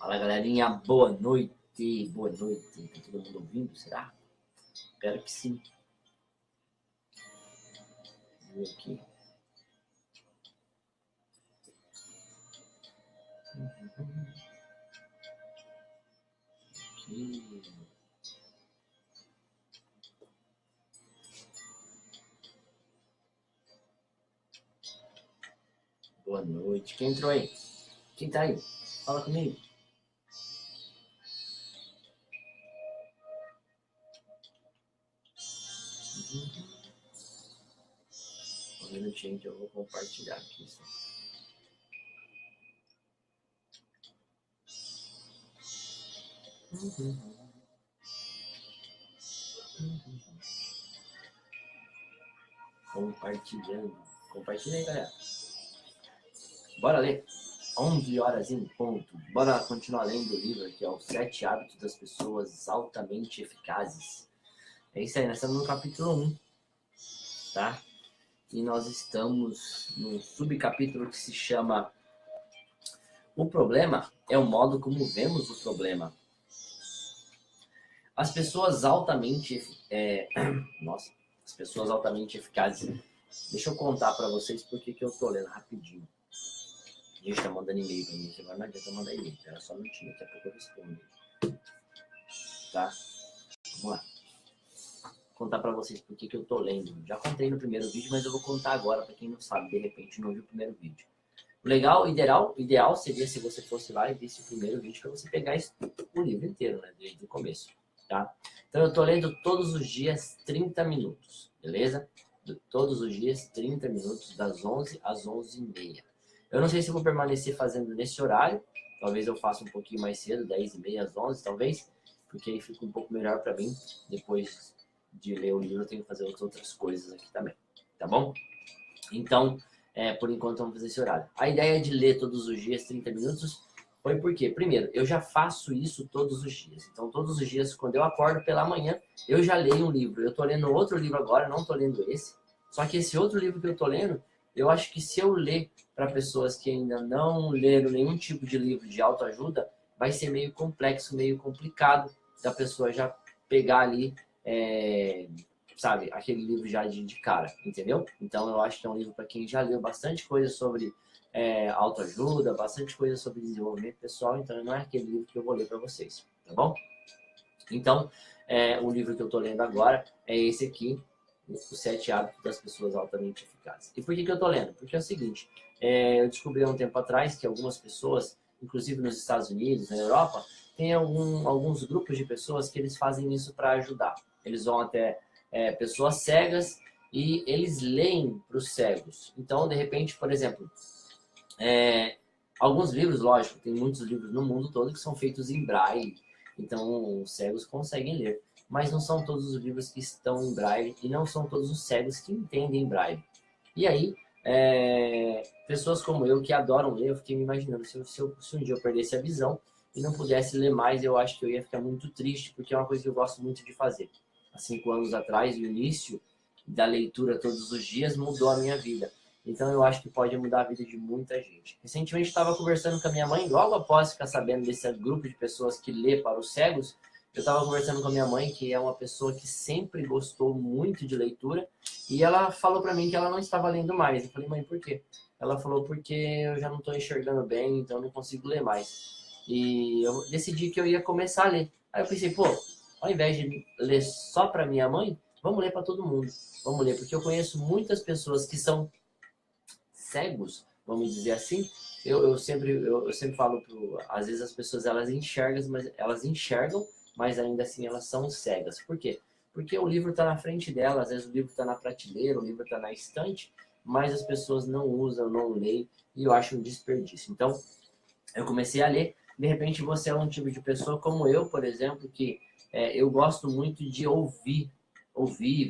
Fala, galerinha, boa noite. Boa noite. Tá todo mundo ouvindo, será? Espero que sim. Vou ver aqui. Aqui. Boa noite. Quem entrou aí? Quem tá aí? Fala comigo. Um minutinho que eu vou compartilhar aqui. Compartilhando. Compartilha aí, galera. Bora ler. 11 horas em ponto. Bora continuar lendo o livro aqui, ó. Os 7 hábitos das pessoas altamente eficazes. É isso aí, nós estamos no capítulo 1, tá? E nós estamos no subcapítulo que se chama O problema é o modo como vemos o problema. As pessoas altamente... as pessoas altamente eficazes... Deixa eu contar pra vocês por que eu tô lendo rapidinho. A gente tá mandando e-mail pra mim, agora não adianta mandar e-mail. Era só um minutinho, daqui a pouco eu respondo. Tá? Vamos lá. Contar pra vocês por que eu tô lendo. Já contei no primeiro vídeo, mas eu vou contar agora pra quem não sabe, de repente não viu o primeiro vídeo. O legal, o ideal seria se você fosse lá e visse o primeiro vídeo para você pegar o livro inteiro, né, desde o começo, tá? Então eu tô lendo todos os dias 30 minutos, beleza? Todos os dias 30 minutos, das 11 às 11h30. Eu não sei se eu vou permanecer fazendo nesse horário, talvez eu faça um pouquinho mais cedo, 10h30 às 11, talvez, porque aí fica um pouco melhor para mim. Depois de ler o livro eu tenho que fazer outras coisas aqui também, tá bom? Então, por enquanto vamos fazer esse horário. A ideia de ler todos os dias 30 minutos foi porque, primeiro, eu já faço isso todos os dias. Então, todos os dias, quando eu acordo pela manhã, eu já leio um livro. Eu tô lendo outro livro agora, não tô lendo esse. Só que esse outro livro que eu tô lendo, eu acho que se eu ler para pessoas que ainda não leram nenhum tipo de livro de autoajuda, vai ser meio complexo, meio complicado da pessoa já pegar ali... sabe, aquele livro já de cara, entendeu? Então eu acho que é um livro para quem já leu bastante coisa sobre autoajuda, bastante coisa sobre desenvolvimento pessoal, então não é aquele livro que eu vou ler para vocês, tá bom? Então, o livro que eu tô lendo agora é esse aqui, Os 7 Hábitos das Pessoas Altamente Eficazes. E por que eu tô lendo? Porque é o seguinte, eu descobri há um tempo atrás que algumas pessoas, inclusive nos Estados Unidos, na Europa, tem alguns grupos de pessoas que eles fazem isso para ajudar. Eles vão até pessoas cegas e eles leem para os cegos. Então, de repente, por exemplo, alguns livros, lógico, tem muitos livros no mundo todo que são feitos em braille, então os cegos conseguem ler. Mas não são todos os livros que estão em braille e não são todos os cegos que entendem braille. E aí, pessoas como eu que adoram ler, eu fiquei me imaginando, se um dia eu perdesse a visão e não pudesse ler mais, eu acho que eu ia ficar muito triste, porque é uma coisa que eu gosto muito de fazer. Há 5 anos atrás, o início da leitura todos os dias mudou a minha vida. Então eu acho que pode mudar a vida de muita gente. Recentemente estava conversando com a minha mãe, logo após ficar sabendo desse grupo de pessoas que lê para os cegos, eu estava conversando com a minha mãe, que é uma pessoa que sempre gostou muito de leitura, e ela falou para mim que ela não estava lendo mais. Eu falei, mãe, por quê? Ela falou, porque eu já não estou enxergando bem, então eu não consigo ler mais. E eu decidi que eu ia começar a ler. Aí eu pensei, pô, ao invés de ler só para minha mãe, vamos ler para todo mundo. Vamos ler, porque eu conheço muitas pessoas que são cegos, vamos dizer assim. Eu sempre falo, às vezes as pessoas elas enxergam, mas ainda assim elas são cegas. Por quê? Porque o livro está na frente dela, às vezes o livro está na prateleira, o livro está na estante, mas as pessoas não usam, não leem, e eu acho um desperdício. Então, eu comecei a ler. De repente você é um tipo de pessoa como eu, por exemplo, que eu gosto muito de ouvir,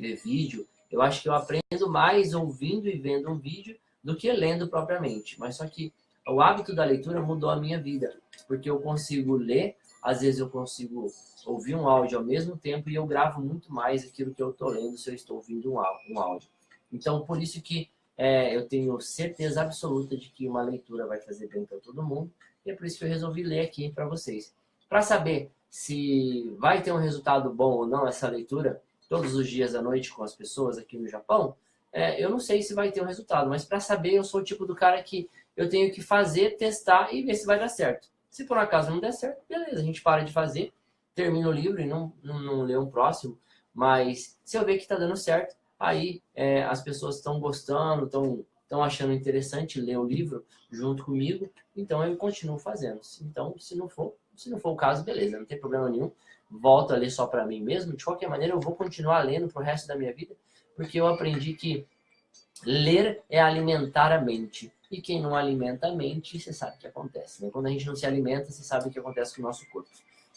ver vídeo. Eu acho que eu aprendo mais ouvindo e vendo um vídeo do que lendo propriamente. Mas só que o hábito da leitura mudou a minha vida, porque eu consigo ler, às vezes eu consigo ouvir um áudio ao mesmo tempo e eu gravo muito mais aquilo que eu estou lendo se eu estou ouvindo um áudio. Então, por isso que eu tenho certeza absoluta de que uma leitura vai fazer bem para todo mundo. E é por isso que eu resolvi ler aqui para vocês. Para saber se vai ter um resultado bom ou não essa leitura, todos os dias à noite com as pessoas aqui no Japão, eu não sei se vai ter um resultado, mas para saber, eu sou o tipo do cara que eu tenho que fazer, testar e ver se vai dar certo. Se por acaso não der certo, beleza, a gente para de fazer, termina o livro e não lê um próximo. Mas se eu ver que está dando certo, aí as pessoas estão gostando, estão achando interessante ler o livro junto comigo, então eu continuo fazendo. Então, se não for o caso, beleza, não tem problema nenhum. Volto a ler só para mim mesmo. De qualquer maneira, eu vou continuar lendo pro resto da minha vida, porque eu aprendi que ler é alimentar a mente. E quem não alimenta a mente, você sabe o que acontece, né? Quando a gente não se alimenta, você sabe o que acontece com o nosso corpo.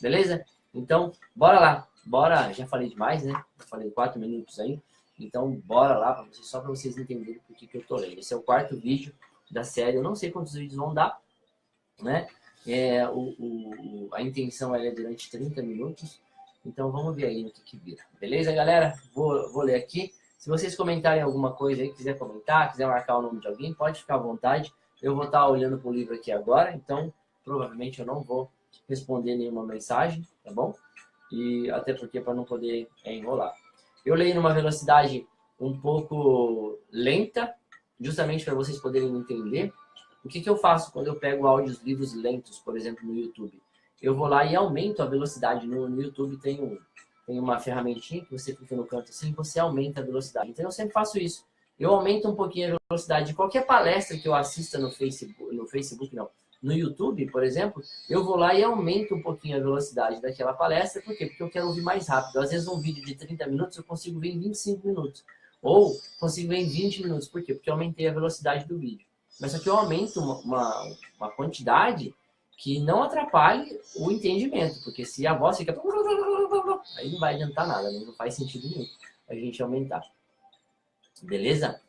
Beleza? Então, bora lá. Bora. Já falei demais, né? Já falei 4 minutos aí. Então, bora lá, só para vocês entenderem por que eu tô lendo. Esse é o 4º vídeo da série. Eu não sei quantos vídeos vão dar, né? A intenção é durante 30 minutos. Então, vamos ver aí no que vira. Beleza, galera? Vou ler aqui. Se vocês comentarem alguma coisa aí, quiser comentar, quiser marcar o nome de alguém, pode ficar à vontade. Eu vou estar olhando para o livro aqui agora, então provavelmente eu não vou responder nenhuma mensagem, tá bom? E até porque para não poder enrolar. Eu leio numa velocidade um pouco lenta, justamente para vocês poderem entender. O que eu faço quando eu pego áudios, livros lentos, por exemplo, no YouTube? Eu vou lá e aumento a velocidade. No YouTube tem uma ferramentinha que você clica no canto assim, você aumenta a velocidade. Então eu sempre faço isso. Eu aumento um pouquinho a velocidade de qualquer palestra que eu assista no YouTube, por exemplo, eu vou lá e aumento um pouquinho a velocidade daquela palestra. Por quê? Porque eu quero ouvir mais rápido. Às vezes um vídeo de 30 minutos eu consigo ver em 25 minutos. Ou consigo ver em 20 minutos. Por quê? Porque eu aumentei a velocidade do vídeo. Mas só que eu aumento uma quantidade que não atrapalhe o entendimento. Porque se a voz fica... aí não vai adiantar nada, né? Não faz sentido nenhum a gente aumentar. Beleza?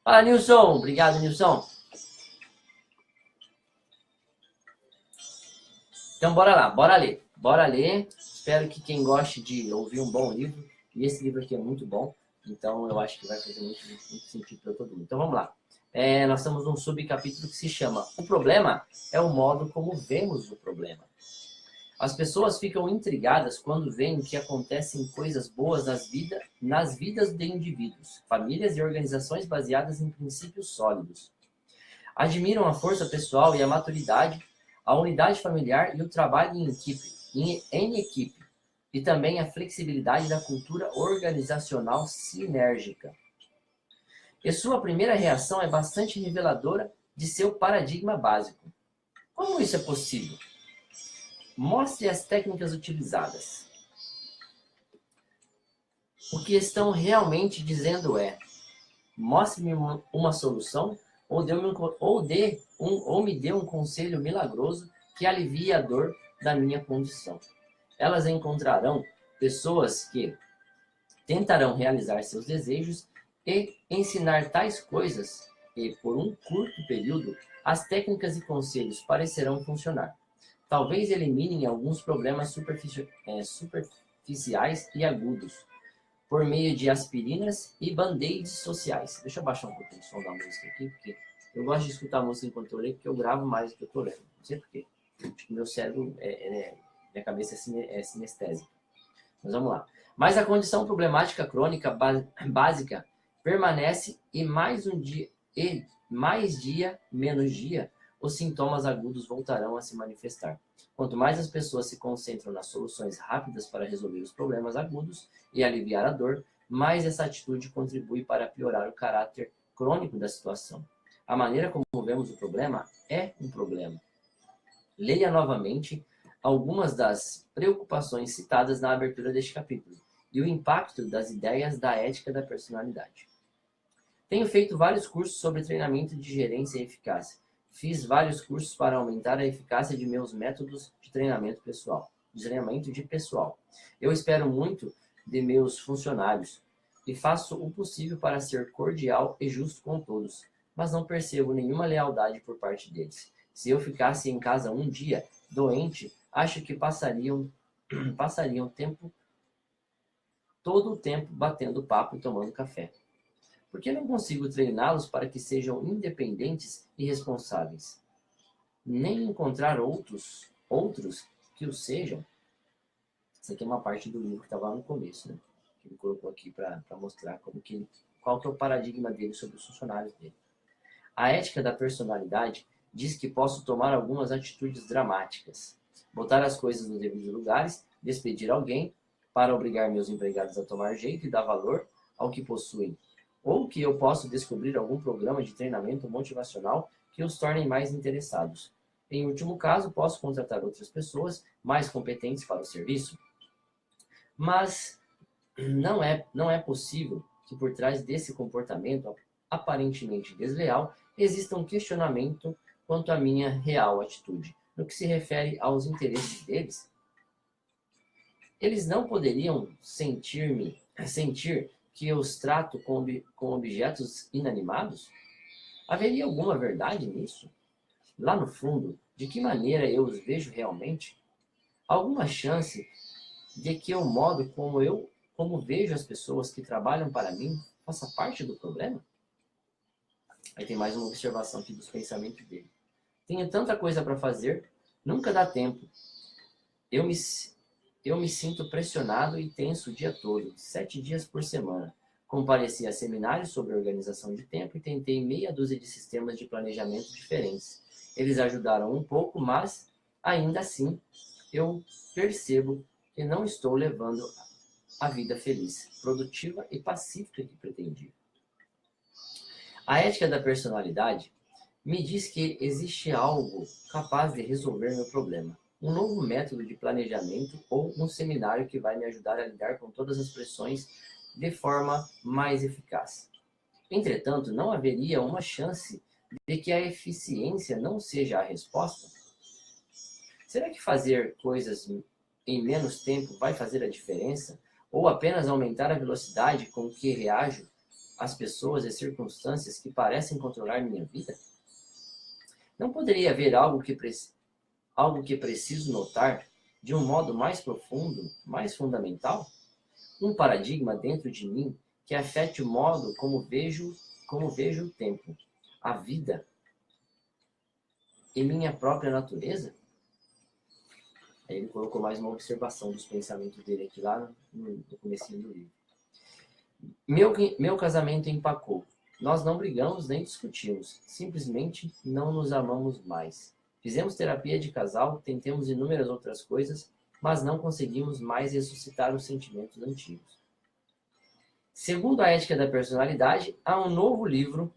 Fala, Nilson. Obrigado, Nilson. Então, bora lá. Bora ler. Bora ler. Espero que quem goste de ouvir um bom livro, e esse livro aqui é muito bom, então eu acho que vai fazer muito sentido para todo mundo. Então, vamos lá. Nós estamos num subcapítulo que se chama O Problema é o modo como vemos o problema. As pessoas ficam intrigadas quando veem que acontecem coisas boas nas vidas de indivíduos, famílias e organizações baseadas em princípios sólidos. Admiram a força pessoal e a maturidade, a unidade familiar e o trabalho em equipe, e também a flexibilidade da cultura organizacional sinérgica. E sua primeira reação é bastante reveladora de seu paradigma básico. Como isso é possível? Mostre as técnicas utilizadas. O que estão realmente dizendo é: mostre-me uma solução ou me dê um conselho milagroso que alivie a dor da minha condição. Elas encontrarão pessoas que tentarão realizar seus desejos e ensinar tais coisas e, por um curto período, as técnicas e conselhos parecerão funcionar. Talvez eliminem alguns problemas superficiais e agudos, por meio de aspirinas e band-aids sociais. Deixa eu baixar um pouquinho o som da música aqui, porque eu gosto de escutar a música enquanto eu leio, porque eu gravo mais do que eu estou lendo. Não sei porquê. Meu cérebro, minha cabeça é sinestésica. Mas vamos lá. Mas a condição problemática crônica básica permanece e mais dia, menos dia, os sintomas agudos voltarão a se manifestar. Quanto mais as pessoas se concentram nas soluções rápidas para resolver os problemas agudos e aliviar a dor, mais essa atitude contribui para piorar o caráter crônico da situação. A maneira como vemos o problema é um problema. Leia novamente algumas das preocupações citadas na abertura deste capítulo e o impacto das ideias da ética da personalidade. Tenho feito vários cursos sobre treinamento de gerência e eficácia. Fiz vários cursos para aumentar a eficácia de meus métodos de treinamento de pessoal. Eu espero muito de meus funcionários e faço o possível para ser cordial e justo com todos, mas não percebo nenhuma lealdade por parte deles. Se eu ficasse em casa um dia, doente, acho que passariam todo o tempo batendo papo e tomando café. Por que não consigo treiná-los para que sejam independentes e responsáveis? Nem encontrar outros que o sejam? Essa aqui é uma parte do livro que estava lá no começo, né? Que ele colocou aqui para mostrar qual que é o paradigma dele sobre os funcionários dele. A ética da personalidade diz que posso tomar algumas atitudes dramáticas, botar as coisas nos devidos lugares, despedir alguém para obrigar meus empregados a tomar jeito e dar valor ao que possuem, ou que eu posso descobrir algum programa de treinamento motivacional que os torne mais interessados. Em último caso, posso contratar outras pessoas mais competentes para o serviço. Mas não é possível que por trás desse comportamento aparentemente desleal exista um questionamento quanto à minha real atitude. No que se refere aos interesses deles, eles não poderiam sentir que eu os trato com objetos inanimados? Haveria alguma verdade nisso? Lá no fundo, de que maneira eu os vejo realmente? Alguma chance de que o modo como vejo as pessoas que trabalham para mim faça parte do problema? Aí tem mais uma observação aqui dos pensamentos dele. Tenho tanta coisa para fazer, nunca dá tempo. Eu me sinto pressionado e tenso o dia todo, 7 dias por semana. Compareci a seminários sobre organização de tempo e tentei meia dúzia de sistemas de planejamento diferentes. Eles ajudaram um pouco, mas, ainda assim, eu percebo que não estou levando a vida feliz, produtiva e pacífica que pretendia. A ética da personalidade me diz que existe algo capaz de resolver meu problema. Um novo método de planejamento ou um seminário que vai me ajudar a lidar com todas as pressões de forma mais eficaz. Entretanto, não haveria uma chance de que a eficiência não seja a resposta? Será que fazer coisas em menos tempo vai fazer a diferença? Ou apenas aumentar a velocidade com que reajo às pessoas e circunstâncias que parecem controlar minha vida? Não poderia haver algo que preciso notar de um modo mais profundo, mais fundamental? Um paradigma dentro de mim que afete o modo como vejo o tempo, a vida e minha própria natureza? Aí ele colocou mais uma observação dos pensamentos dele aqui lá no comecinho do livro. Meu casamento empacou. Nós não brigamos nem discutimos. Simplesmente não nos amamos mais. Fizemos terapia de casal, tentamos inúmeras outras coisas, mas não conseguimos mais ressuscitar os sentimentos antigos. Segundo a ética da personalidade, há um novo livro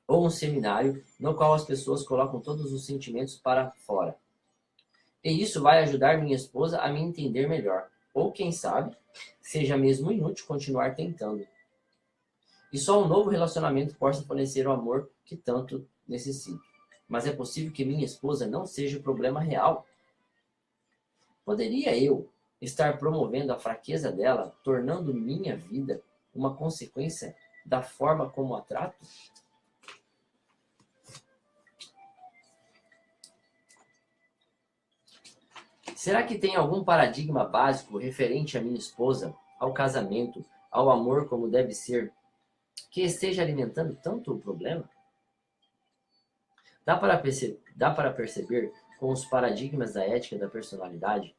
ou um seminário no qual as pessoas colocam todos os sentimentos para fora. E isso vai ajudar minha esposa a me entender melhor. Ou, quem sabe, seja mesmo inútil continuar tentando. E só um novo relacionamento possa fornecer o amor que tanto necessito. Mas é possível que minha esposa não seja o problema real. Poderia eu estar promovendo a fraqueza dela, tornando minha vida uma consequência da forma como a trato? Será que tem algum paradigma básico referente à minha esposa, ao casamento, ao amor como deve ser, que esteja alimentando tanto o problema? Dá para perceber com os paradigmas da ética da personalidade?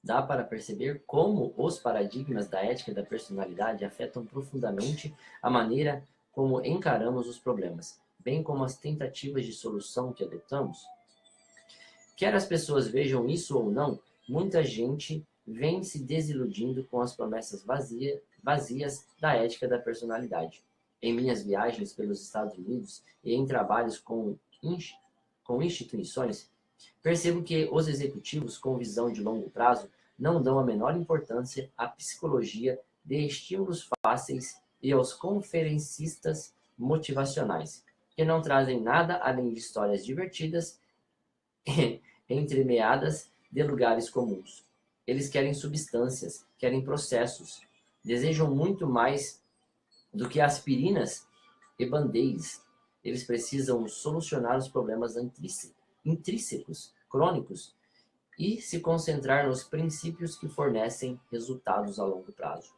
Dá para perceber como os paradigmas da ética da personalidade afetam profundamente a maneira como encaramos os problemas, bem como as tentativas de solução que adotamos? Quer as pessoas vejam isso ou não, muita gente vem se desiludindo com as promessas vazias da ética da personalidade. Em minhas viagens pelos Estados Unidos e em trabalhos com instituições, percebo que os executivos com visão de longo prazo não dão a menor importância à psicologia de estímulos fáceis e aos conferencistas motivacionais, que não trazem nada além de histórias divertidas entremeadas de lugares comuns. Eles querem substâncias, querem processos, desejam muito mais do que aspirinas e band-aids. Eles precisam solucionar os problemas intrínsecos, crônicos, e se concentrar nos princípios que fornecem resultados a longo prazo.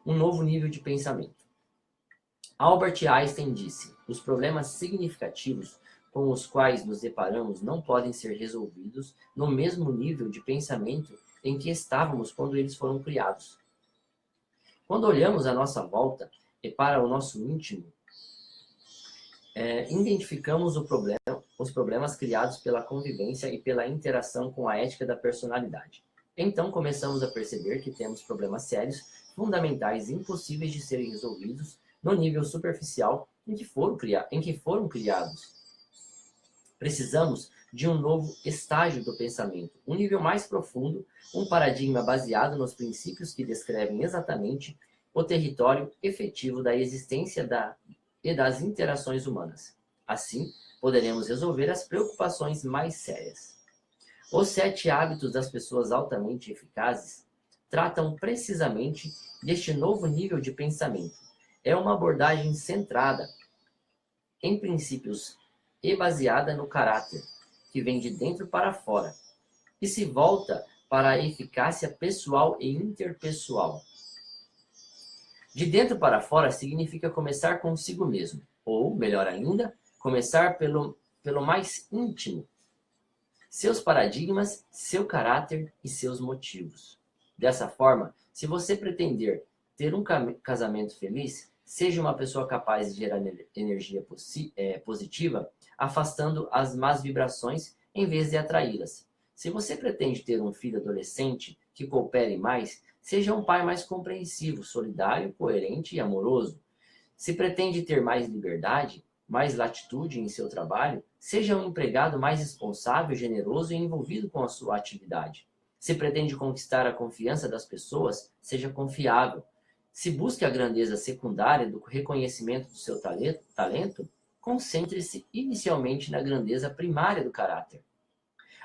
um novo nível de pensamento. Albert Einstein disse: os problemas significativos com os quais nos deparamos não podem ser resolvidos no mesmo nível de pensamento em que estávamos quando eles foram criados. Quando olhamos à nossa volta e para o nosso íntimo, identificamos os problemas criados pela convivência e pela interação com a ética da personalidade. Então começamos a perceber que temos problemas sérios, fundamentais e impossíveis de serem resolvidos no nível superficial em que foram criados. Precisamos de um novo estágio do pensamento, um nível mais profundo, um paradigma baseado nos princípios que descrevem exatamente o território efetivo da existência e das interações humanas. Assim, poderemos resolver as preocupações mais sérias. Os 7 hábitos das pessoas altamente eficazes tratam precisamente deste novo nível de pensamento. É uma abordagem centrada em princípios e baseada no caráter, que vem de dentro para fora, e se volta para a eficácia pessoal e interpessoal. De dentro para fora significa começar consigo mesmo, ou, melhor ainda, começar pelo mais íntimo, seus paradigmas, seu caráter e seus motivos. Dessa forma, se você pretender ter um casamento feliz, seja uma pessoa capaz de gerar energia positiva, afastando as más vibrações em vez de atraí-las. Se você pretende ter um filho adolescente que coopere mais, seja um pai mais compreensivo, solidário, coerente e amoroso. Se pretende ter mais liberdade, mais latitude em seu trabalho, seja um empregado mais responsável, generoso e envolvido com a sua atividade. Se pretende conquistar a confiança das pessoas, seja confiável. Se busca a grandeza secundária do reconhecimento do seu talento, concentre-se inicialmente na grandeza primária do caráter.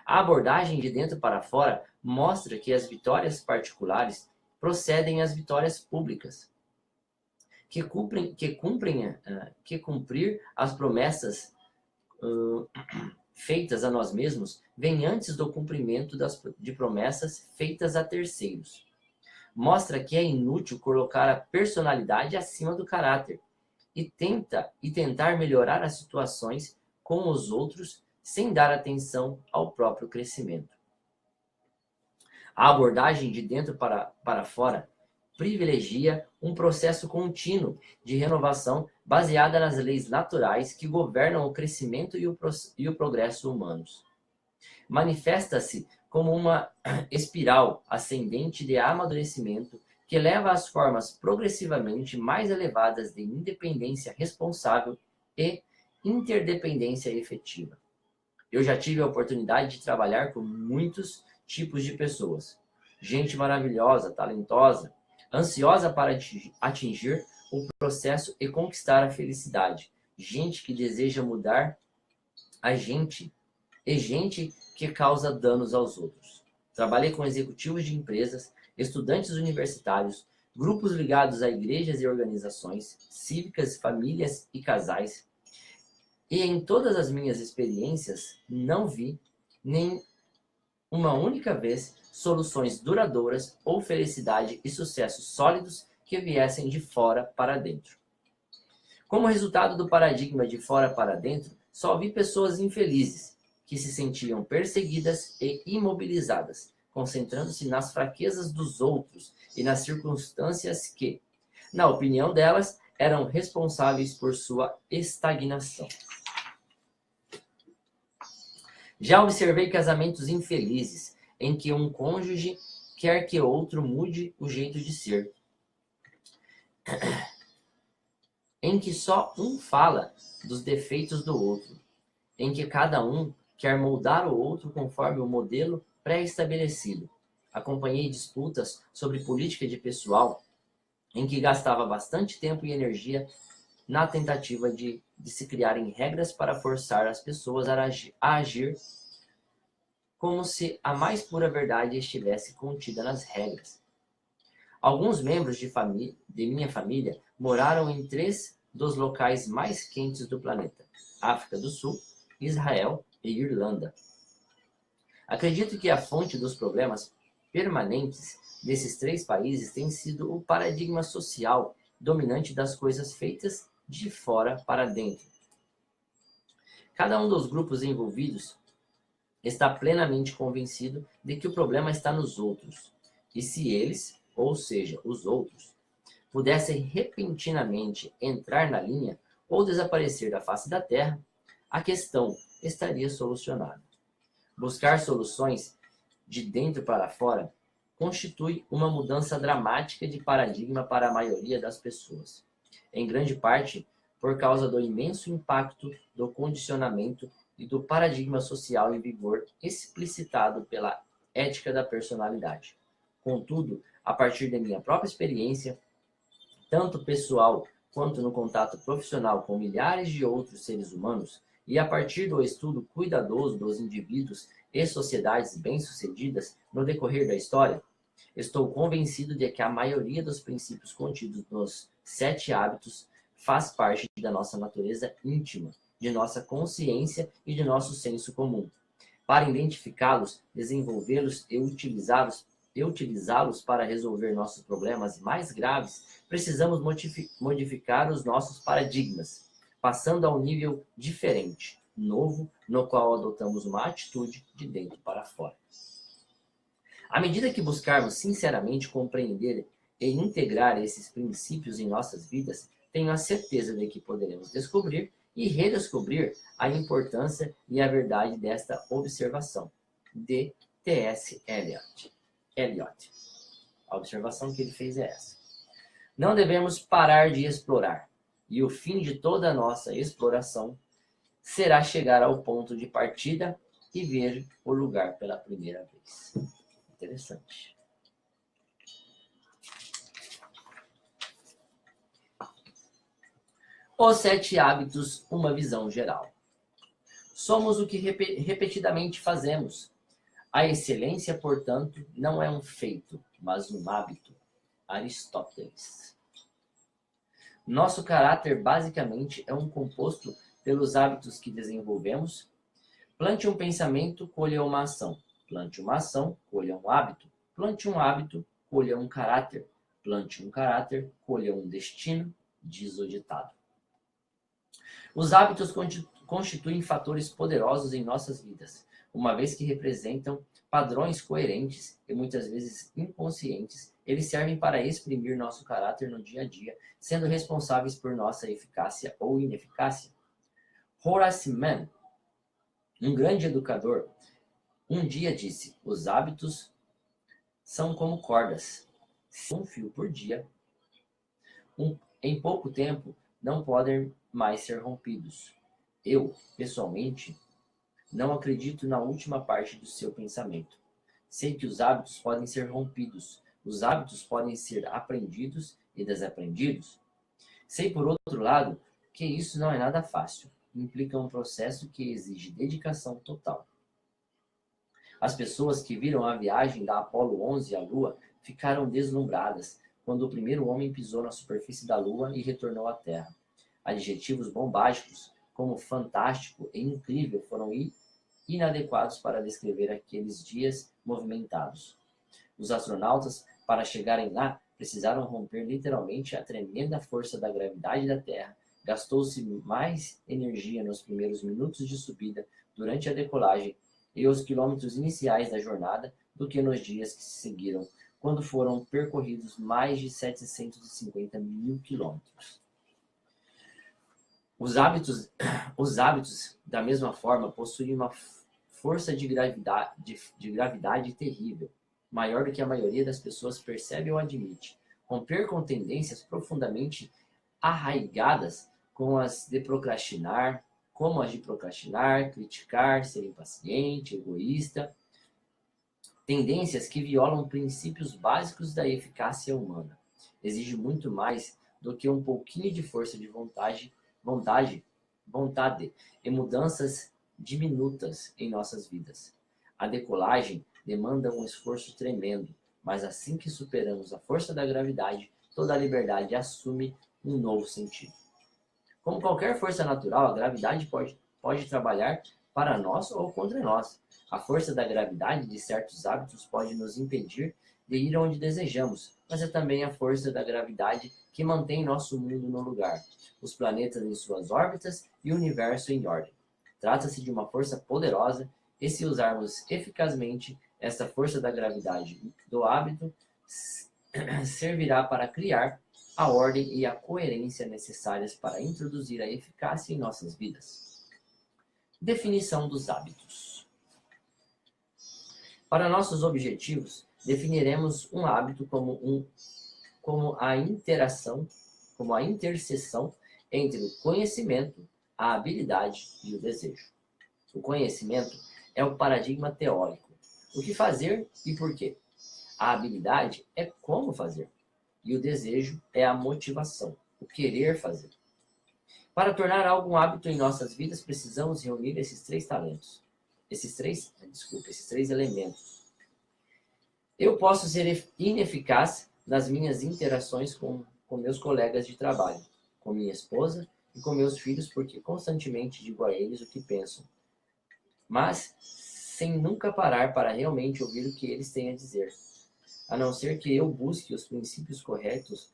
A abordagem de dentro para fora mostra que as vitórias particulares procedem às vitórias públicas. Que cumprir as promessas feitas a nós mesmos vem antes do cumprimento de promessas feitas a terceiros. Mostra que é inútil colocar a personalidade acima do caráter e tentar melhorar as situações com os outros sem dar atenção ao próprio crescimento. A abordagem de dentro para fora privilegia um processo contínuo de renovação baseada nas leis naturais que governam o crescimento e o progresso humanos. Manifesta-se como uma espiral ascendente de amadurecimento que leva às formas progressivamente mais elevadas de independência responsável e interdependência efetiva. Eu já tive a oportunidade de trabalhar com muitos tipos de pessoas. Gente maravilhosa, talentosa, ansiosa para atingir o processo e conquistar a felicidade. Gente que deseja mudar a gente e gente que causa danos aos outros. Trabalhei com executivos de empresas, estudantes universitários, grupos ligados a igrejas e organizações, cívicas, famílias e casais. E em todas as minhas experiências, não vi, nem uma única vez, soluções duradouras ou felicidade e sucessos sólidos que viessem de fora para dentro. Como resultado do paradigma de fora para dentro, só vi pessoas infelizes, que se sentiam perseguidas e imobilizadas, concentrando-se nas fraquezas dos outros e nas circunstâncias que, na opinião delas, eram responsáveis por sua estagnação. Já observei casamentos infelizes, em que um cônjuge quer que outro mude o jeito de ser, em que só um fala dos defeitos do outro, em que cada um quer moldar o outro conforme o modelo pré-estabelecido. Acompanhei disputas sobre política de pessoal, em que gastava bastante tempo e energia na tentativa de se criarem regras para forçar as pessoas a agir como se a mais pura verdade estivesse contida nas regras. Alguns membros de minha família moraram em 3 dos locais mais quentes do planeta: África do Sul, Israel e Irlanda. Acredito que a fonte dos problemas permanentes desses três países tem sido o paradigma social dominante das coisas feitas de fora para dentro. Cada um dos grupos envolvidos está plenamente convencido de que o problema está nos outros. E se eles, ou seja, os outros, pudessem repentinamente entrar na linha ou desaparecer da face da Terra, a questão estaria solucionada. Buscar soluções de dentro para fora constitui uma mudança dramática de paradigma para a maioria das pessoas, em grande parte por causa do imenso impacto do condicionamento e do paradigma social em vigor explicitado pela ética da personalidade. Contudo, a partir da minha própria experiência, tanto pessoal quanto no contato profissional com milhares de outros seres humanos, e a partir do estudo cuidadoso dos indivíduos e sociedades bem-sucedidas no decorrer da história, estou convencido de que a maioria dos princípios contidos nos 7 hábitos faz parte da nossa natureza íntima, de nossa consciência e de nosso senso comum. Para identificá-los, desenvolvê-los e utilizá-los para resolver nossos problemas mais graves, precisamos modificar os nossos paradigmas, passando a um nível diferente, novo, no qual adotamos uma atitude de dentro para fora. À medida que buscarmos sinceramente compreender e integrar esses princípios em nossas vidas, tenho a certeza de que poderemos descobrir e redescobrir a importância e a verdade desta observação. De T.S. Eliot. A observação que ele fez é essa. Não devemos parar de explorar, e o fim de toda a nossa exploração será chegar ao ponto de partida e ver o lugar pela primeira vez. Interessante. Os 7 hábitos, uma visão geral. Somos o que repetidamente fazemos. A excelência, portanto, não é um feito, mas um hábito. Aristóteles. Nosso caráter, basicamente, é um composto pelos hábitos que desenvolvemos. Plante um pensamento, colha uma ação. Plante uma ação, colha um hábito. Plante um hábito, colha um caráter. Plante um caráter, colha um destino, diz o ditado. Os hábitos constituem fatores poderosos em nossas vidas, uma vez que representam padrões coerentes e muitas vezes inconscientes. Eles servem para exprimir nosso caráter no dia a dia, sendo responsáveis por nossa eficácia ou ineficácia. Horace Mann, um grande educador, um dia disse: os hábitos são como cordas. Um fio por dia, em pouco tempo, não podem mais ser rompidos. Eu, pessoalmente, não acredito na última parte do seu pensamento. Sei que os hábitos podem ser rompidos. Os hábitos podem ser aprendidos e desaprendidos. Sei, por outro lado, que isso não é nada fácil. Implica um processo que exige dedicação total. As pessoas que viram a viagem da Apollo 11 à Lua ficaram deslumbradas quando o primeiro homem pisou na superfície da Lua e retornou à Terra. Adjetivos bombásticos como fantástico e incrível foram inadequados para descrever aqueles dias movimentados. Os astronautas, para chegarem lá, precisaram romper literalmente a tremenda força da gravidade da Terra. Gastou-se mais energia nos primeiros minutos de subida durante a decolagem e os quilômetros iniciais da jornada do que nos dias que se seguiram, quando foram percorridos mais de 750 mil quilômetros. Os hábitos, da mesma forma, possuem uma força de gravidade terrível, maior do que a maioria das pessoas percebe ou admite. Romper com tendências profundamente arraigadas como as de procrastinar, criticar, ser impaciente, egoísta, tendências que violam princípios básicos da eficácia humana. Exige muito mais do que um pouquinho de força de vontade e mudanças diminutas em nossas vidas. A decolagem demanda um esforço tremendo, mas assim que superamos a força da gravidade, toda a liberdade assume um novo sentido. Como qualquer força natural, a gravidade pode trabalhar para nós ou contra nós. A força da gravidade de certos hábitos pode nos impedir de ir onde desejamos, mas é também a força da gravidade que mantém nosso mundo no lugar, os planetas em suas órbitas e o universo em ordem. Trata-se de uma força poderosa e, se usarmos eficazmente esta força da gravidade do hábito, servirá para criar a ordem e a coerência necessárias para introduzir a eficácia em nossas vidas. Definição dos hábitos. Para nossos objetivos, definiremos um hábito como a interseção entre o conhecimento, a habilidade e o desejo. O conhecimento é o paradigma teórico, o que fazer e por quê. A habilidade é como fazer. E o desejo é a motivação, o querer fazer. Para tornar algo um hábito em nossas vidas, precisamos reunir esses três elementos. Eu posso ser ineficaz nas minhas interações com meus colegas de trabalho, com minha esposa e com meus filhos, porque constantemente digo a eles o que pensam, mas sem nunca parar para realmente ouvir o que eles têm a dizer. A não ser que eu busque os princípios corretos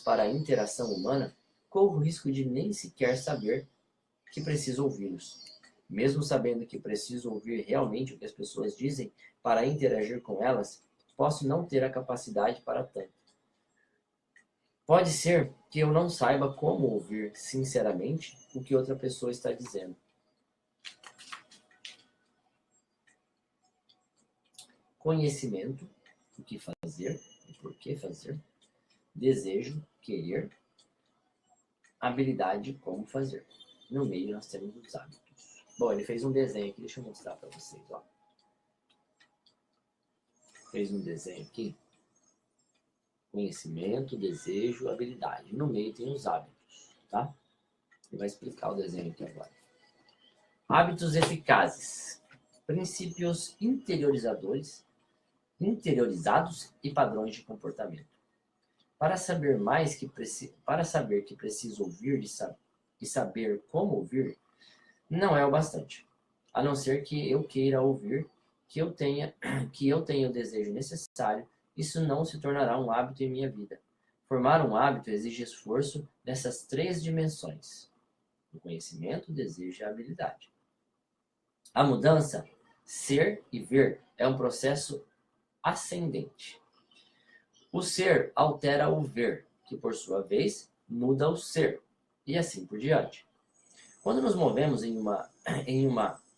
para a interação humana, corro o risco de nem sequer saber que preciso ouvi-los. Mesmo sabendo que preciso ouvir realmente o que as pessoas dizem para interagir com elas, posso não ter a capacidade para tanto. Pode ser que eu não saiba como ouvir sinceramente o que outra pessoa está dizendo. Conhecimento, o que fazer e por que fazer. Desejo, querer. Habilidade, como fazer. No meio nós temos os hábitos. Bom, ele fez um desenho aqui, deixa eu mostrar para vocês. Ó. Fez um desenho aqui. Conhecimento, desejo, habilidade. No meio tem os hábitos, tá? Ele vai explicar o desenho aqui agora. Hábitos eficazes. Princípios interiorizados e padrões de comportamento. Para saber que preciso ouvir e saber como ouvir, não é o bastante. A não ser que eu queira ouvir, que eu tenha o desejo necessário, isso não se tornará um hábito em minha vida. Formar um hábito exige esforço nessas três dimensões: o conhecimento, o desejo e a habilidade. A mudança, ser e ver, é um processo ascendente. O ser altera o ver, que por sua vez muda o ser, e assim por diante. Quando nos movemos em uma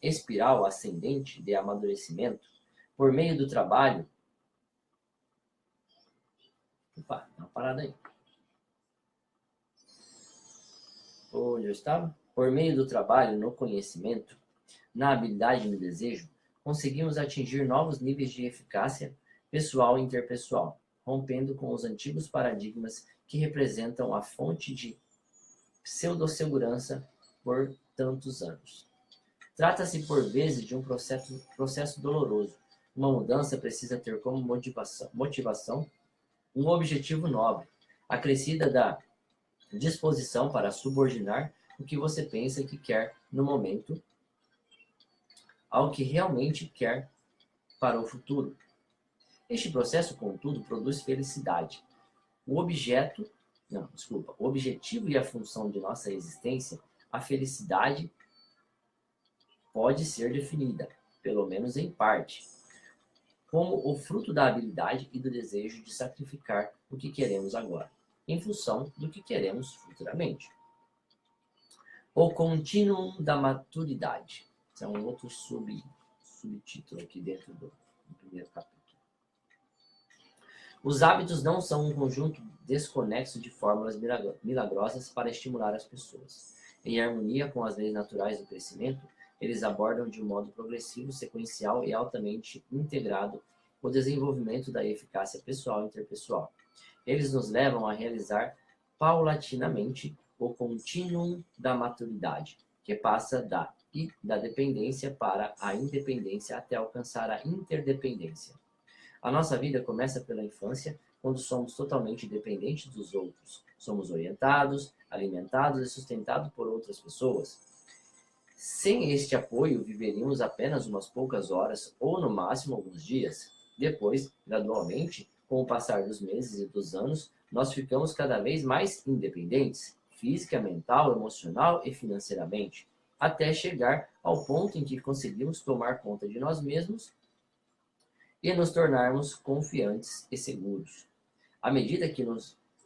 espiral ascendente de amadurecimento, por meio do trabalho... Opa, dá uma parada aí. Onde eu estava? Por meio do trabalho no conhecimento, na habilidade e no desejo, conseguimos atingir novos níveis de eficácia pessoal e interpessoal, rompendo com os antigos paradigmas que representam a fonte de pseudo-segurança por tantos anos. Trata-se, por vezes, de um processo doloroso. Uma mudança precisa ter como motivação um objetivo nobre, acrescida da disposição para subordinar o que você pensa que quer no momento ao que realmente quer para o futuro. Este processo, contudo, produz felicidade. O objetivo e a função de nossa existência, a felicidade pode ser definida, pelo menos em parte, como o fruto da habilidade e do desejo de sacrificar o que queremos agora, em função do que queremos futuramente. O contínuo da maturidade. Esse é um outro subtítulo aqui dentro do primeiro capítulo. Os hábitos não são um conjunto desconexo de fórmulas milagrosas para estimular as pessoas. Em harmonia com as leis naturais do crescimento, eles abordam de um modo progressivo, sequencial e altamente integrado o desenvolvimento da eficácia pessoal e interpessoal. Eles nos levam a realizar paulatinamente o contínuo da maturidade, que passa da dependência para a independência até alcançar a interdependência. A nossa vida começa pela infância, quando somos totalmente dependentes dos outros. Somos orientados, alimentados e sustentados por outras pessoas. Sem este apoio, viveríamos apenas umas poucas horas ou, no máximo, alguns dias. Depois, gradualmente, com o passar dos meses e dos anos, nós ficamos cada vez mais independentes, física, mental, emocional e financeiramente, até chegar ao ponto em que conseguimos tomar conta de nós mesmos e nos tornarmos confiantes e seguros. À medida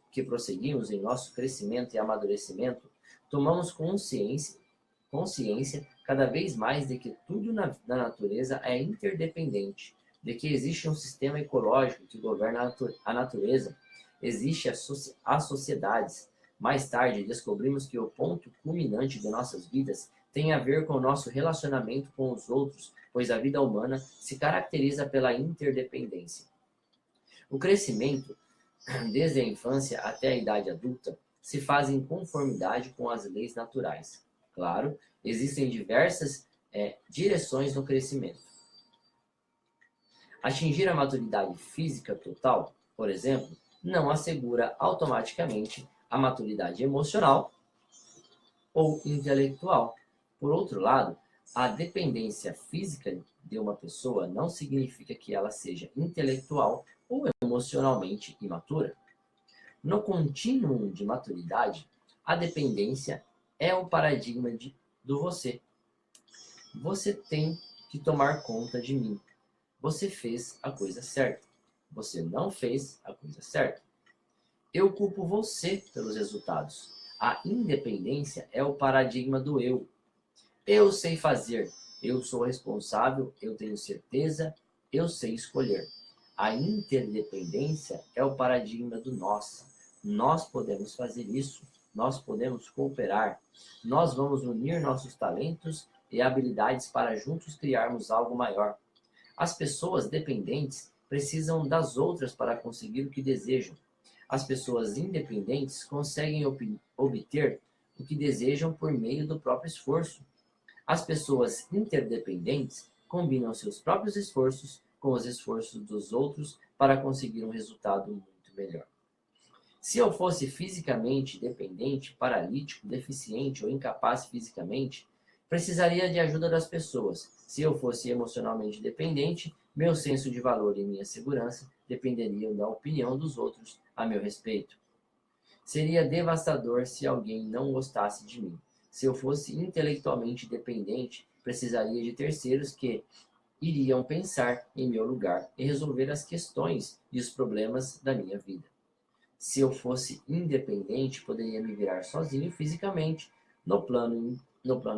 que prosseguimos em nosso crescimento e amadurecimento, tomamos consciência cada vez mais de que tudo na natureza é interdependente, de que existe um sistema ecológico que governa a natureza, existe as sociedades. Mais tarde, descobrimos que o ponto culminante de nossas vidas tem a ver com o nosso relacionamento com os outros, pois a vida humana se caracteriza pela interdependência. O crescimento, desde a infância até a idade adulta, se faz em conformidade com as leis naturais. Claro, existem diversas direções no crescimento. Atingir a maturidade física total, por exemplo, não assegura automaticamente a maturidade emocional ou intelectual. Por outro lado, a dependência física de uma pessoa não significa que ela seja intelectual ou emocionalmente imatura. No contínuo de maturidade, a dependência é o paradigma do você. Você tem que tomar conta de mim. Você fez a coisa certa. Você não fez a coisa certa. Eu culpo você pelos resultados. A independência é o paradigma do eu. Eu sei fazer. Eu sou responsável. Eu tenho certeza. Eu sei escolher. A interdependência é o paradigma do nós. Nós podemos fazer isso. Nós podemos cooperar. Nós vamos unir nossos talentos e habilidades para juntos criarmos algo maior. As pessoas dependentes precisam das outras para conseguir o que desejam. As pessoas independentes conseguem obter o que desejam por meio do próprio esforço. As pessoas interdependentes combinam seus próprios esforços com os esforços dos outros para conseguir um resultado muito melhor. Se eu fosse fisicamente dependente, paralítico, deficiente ou incapaz fisicamente, precisaria de ajuda das pessoas. Se eu fosse emocionalmente dependente, meu senso de valor e minha segurança dependeriam da opinião dos outros a meu respeito. Seria devastador se alguém não gostasse de mim. Se eu fosse intelectualmente dependente, precisaria de terceiros que iriam pensar em meu lugar e resolver as questões e os problemas da minha vida. Se eu fosse independente, poderia me virar sozinho fisicamente no plano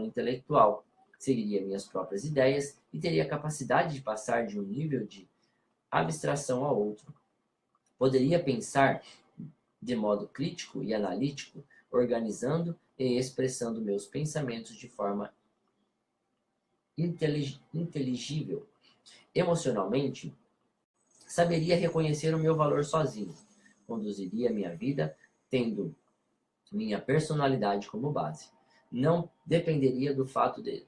intelectual. Seguiria minhas próprias ideias e teria a capacidade de passar de um nível de abstração a outro. Poderia pensar de modo crítico e analítico, organizando e expressando meus pensamentos de forma inteligível. Emocionalmente, saberia reconhecer o meu valor sozinho. Conduziria minha vida tendo minha personalidade como base. Não dependeria do fato de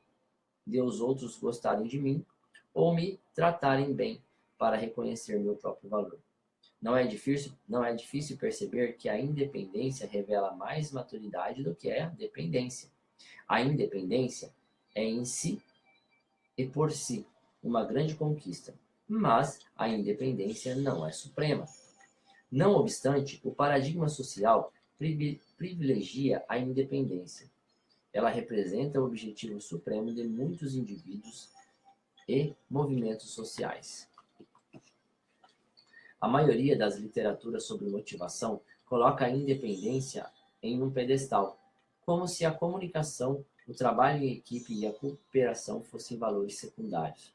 os outros gostarem de mim ou me tratarem bem para reconhecer meu próprio valor. Não é difícil perceber que a independência revela mais maturidade do que a dependência. A independência é em si e por si uma grande conquista, mas a independência não é suprema. Não obstante, o paradigma social privilegia a independência. Ela representa o objetivo supremo de muitos indivíduos e movimentos sociais. A maioria das literaturas sobre motivação coloca a independência em um pedestal, como se a comunicação, o trabalho em equipe e a cooperação fossem valores secundários.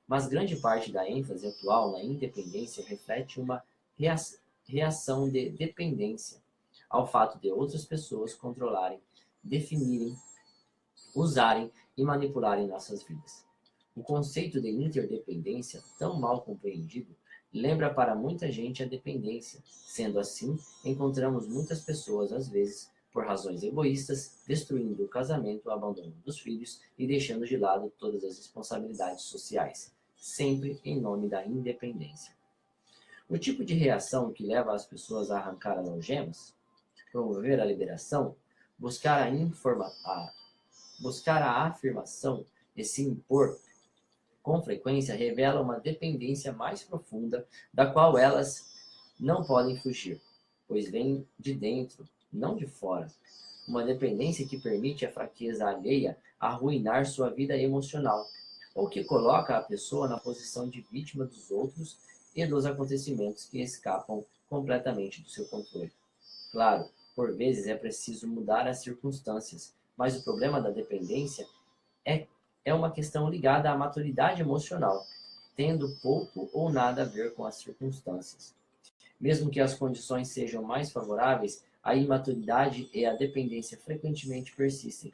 Mas grande parte da ênfase atual na independência reflete uma reação de dependência ao fato de outras pessoas controlarem, definirem, usarem e manipularem nossas vidas. O conceito de interdependência, tão mal compreendido, lembra para muita gente a dependência. Sendo assim, encontramos muitas pessoas, às vezes, por razões egoístas, destruindo o casamento, abandonando os filhos e deixando de lado todas as responsabilidades sociais, sempre em nome da independência. O tipo de reação que leva as pessoas a arrancar as algemas, promover a liberação, buscar a Buscar a afirmação e se impor com frequência revela uma dependência mais profunda da qual elas não podem fugir, pois vem de dentro, não de fora. Uma dependência que permite a fraqueza alheia arruinar sua vida emocional, ou que coloca a pessoa na posição de vítima dos outros e dos acontecimentos que escapam completamente do seu controle. Claro, por vezes é preciso mudar as circunstâncias, mas o problema da dependência é, é uma questão ligada à maturidade emocional, tendo pouco ou nada a ver com as circunstâncias. Mesmo que as condições sejam mais favoráveis, a imaturidade e a dependência frequentemente persistem.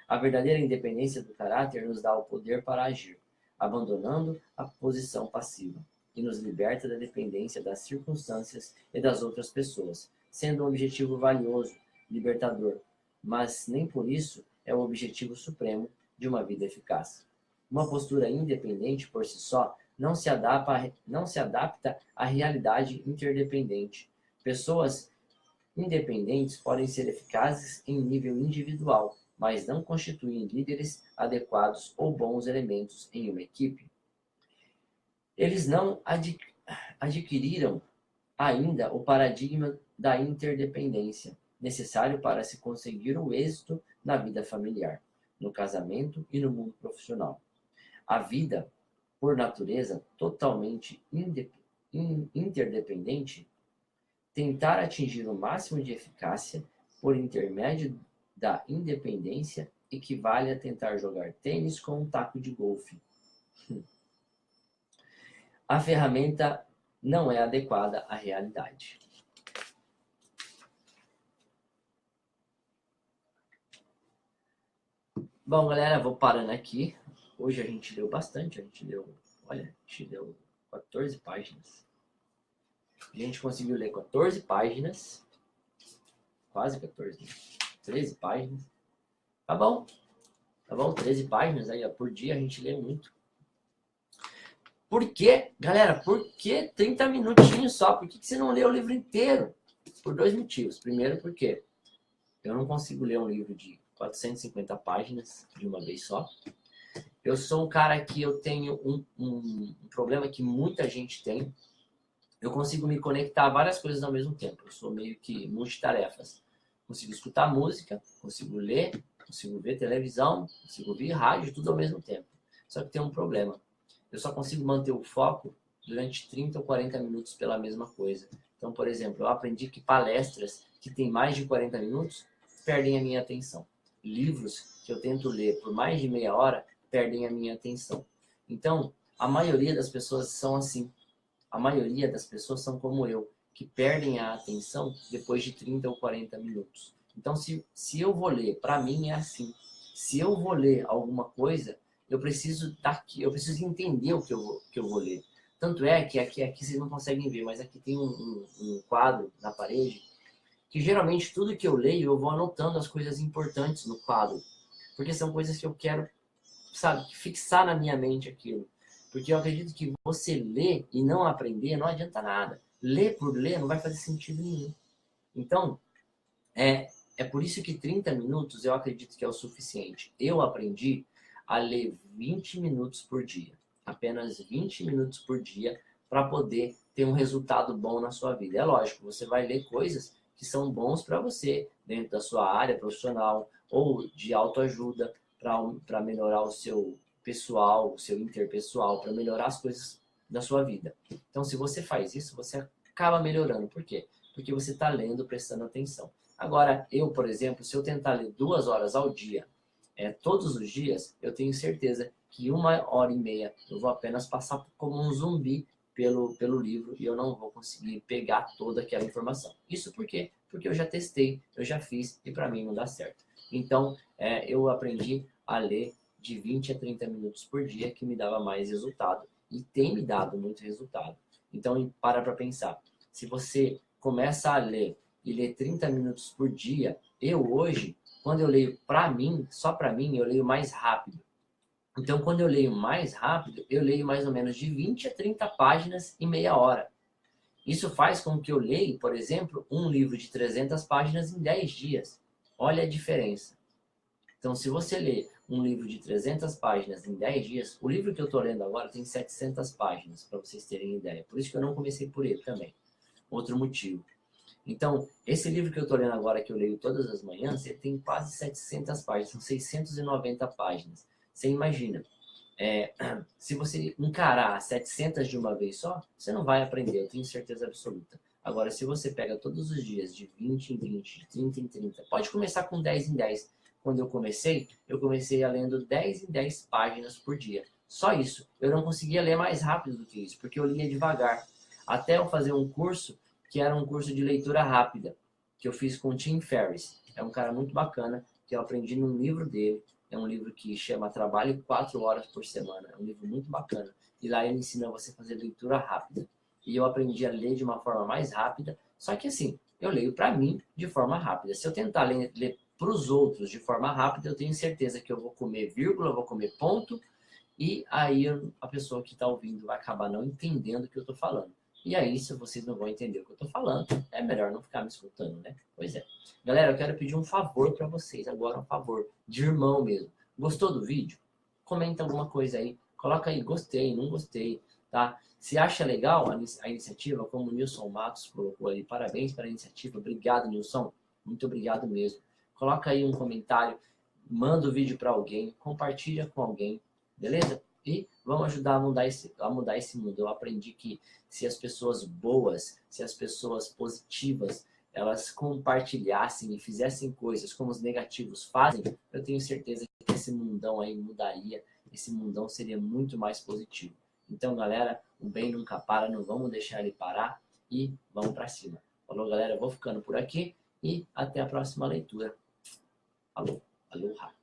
A verdadeira independência do caráter nos dá o poder para agir, abandonando a posição passiva, e nos liberta da dependência das circunstâncias e das outras pessoas, sendo um objetivo valioso, libertador, mas nem por isso é o objetivo supremo de uma vida eficaz. Uma postura independente por si só não se adapta à realidade interdependente. Pessoas independentes podem ser eficazes em nível individual, mas não constituem líderes adequados ou bons elementos em uma equipe. Eles não adquiriram ainda o paradigma da interdependência, necessário para se conseguir o êxito na vida familiar, no casamento e no mundo profissional. A vida, por natureza totalmente interdependente, tentar atingir o máximo de eficácia por intermédio da independência equivale a tentar jogar tênis com um taco de golfe. A ferramenta não é adequada à realidade. Bom, galera, vou parando aqui. Hoje a gente leu bastante, a gente leu 14 páginas. A gente conseguiu ler 14 páginas, quase 14, 13 páginas. Tá bom, 13 páginas aí, ó, por dia a gente lê muito. Por quê, galera? Por que 30 minutinhos só? Por que você não lê o livro inteiro? Por 2 motivos. Primeiro, porque eu não consigo ler um livro de 450 páginas de uma vez só. Eu sou um cara que eu tenho um problema que muita gente tem. Eu consigo me conectar a várias coisas ao mesmo tempo. Eu sou meio que multitarefas. Consigo escutar música, consigo ler, consigo ver televisão, consigo ouvir rádio, tudo ao mesmo tempo. Só que tem um problema. Eu só consigo manter o foco durante 30 ou 40 minutos pela mesma coisa. Então, por exemplo, eu aprendi que palestras que têm mais de 40 minutos perdem a minha atenção. Livros que eu tento ler por mais de meia hora perdem a minha atenção. Então, a maioria das pessoas são assim. A maioria das pessoas são como eu, que perdem a atenção depois de 30 ou 40 minutos. Então, se eu vou ler, para mim é assim. Se eu vou ler alguma coisa, eu preciso entender o que eu vou ler. Tanto é que aqui vocês não conseguem ver, mas aqui tem um quadro na parede que geralmente tudo que eu leio eu vou anotando as coisas importantes no quadro. Porque são coisas que eu quero, sabe, fixar na minha mente aquilo. Porque eu acredito que você ler e não aprender não adianta nada. Ler por ler não vai fazer sentido nenhum. Então, é por isso que 30 minutos eu acredito que é o suficiente. Eu aprendi a ler 20 minutos por dia. Apenas 20 minutos por dia para poder ter um resultado bom na sua vida. É lógico, você vai ler coisas que são bons para você, dentro da sua área profissional ou de autoajuda, para melhorar o seu pessoal, o seu interpessoal, para melhorar as coisas da sua vida. Então, se você faz isso, você acaba melhorando. Por quê? Porque você está lendo, prestando atenção. Agora, eu, por exemplo, se eu tentar ler 2 horas ao dia, todos os dias, eu tenho certeza que 1h30 eu vou apenas passar como um zumbi pelo livro e eu não vou conseguir pegar toda aquela informação. Isso por quê? Porque eu já testei, eu já fiz e para mim não dá certo. Então, eu aprendi a ler de 20 a 30 minutos por dia, que me dava mais resultado. E tem me dado muito resultado. Então, para pensar. Se você começa a ler e ler 30 minutos por dia, eu hoje, quando eu leio para mim, só para mim, eu leio mais rápido. Então, quando eu leio mais rápido, eu leio mais ou menos de 20 a 30 páginas em meia hora. Isso faz com que eu leia, por exemplo, um livro de 300 páginas em 10 dias. Olha a diferença. Então, se você ler um livro de 300 páginas em 10 dias, o livro que eu estou lendo agora tem 700 páginas, para vocês terem ideia. Por isso que eu não comecei por ele também. Outro motivo. Então, esse livro que eu estou lendo agora, que eu leio todas as manhãs, ele tem quase 700 páginas, são 690 páginas. Você imagina, se você encarar 700 de uma vez só, você não vai aprender, eu tenho certeza absoluta. Agora, se você pega todos os dias de 20 em 20, de 30 em 30, pode começar com 10 em 10. Quando eu comecei a lendo 10 em 10 páginas por dia. Só isso. Eu não conseguia ler mais rápido do que isso, porque eu lia devagar. Até eu fazer um curso, que era um curso de leitura rápida, que eu fiz com o Tim Ferriss. É um cara muito bacana, que eu aprendi num livro dele. É um livro que chama Trabalhe 4 horas por semana. É um livro muito bacana. E lá ele ensina você a fazer leitura rápida. E eu aprendi a ler de uma forma mais rápida. Só que assim, eu leio para mim de forma rápida. Se eu tentar ler para os outros de forma rápida, eu tenho certeza que eu vou comer vírgula, eu vou comer ponto. E aí a pessoa que está ouvindo vai acabar não entendendo o que eu estou falando. E aí, se vocês não vão entender o que eu estou falando, é melhor não ficar me escutando, né? Pois é. Galera, eu quero pedir um favor para vocês agora, um favor de irmão mesmo. Gostou do vídeo? Comenta alguma coisa aí. Coloca aí, gostei, não gostei, tá? Se acha legal a iniciativa, como o Nilson Matos colocou aí, parabéns pela iniciativa. Obrigado, Nilson. Muito obrigado mesmo. Coloca aí um comentário, manda o vídeo para alguém, compartilha com alguém, beleza? E vamos ajudar a mudar esse mundo. Eu aprendi que se as pessoas boas, se as pessoas positivas, elas compartilhassem e fizessem coisas como os negativos fazem, eu tenho certeza que esse mundão aí mudaria, esse mundão seria muito mais positivo. Então, galera, o bem nunca para, não vamos deixar ele parar e vamos para cima. Falou, galera, eu vou ficando por aqui e até a próxima leitura. Alô, aloha.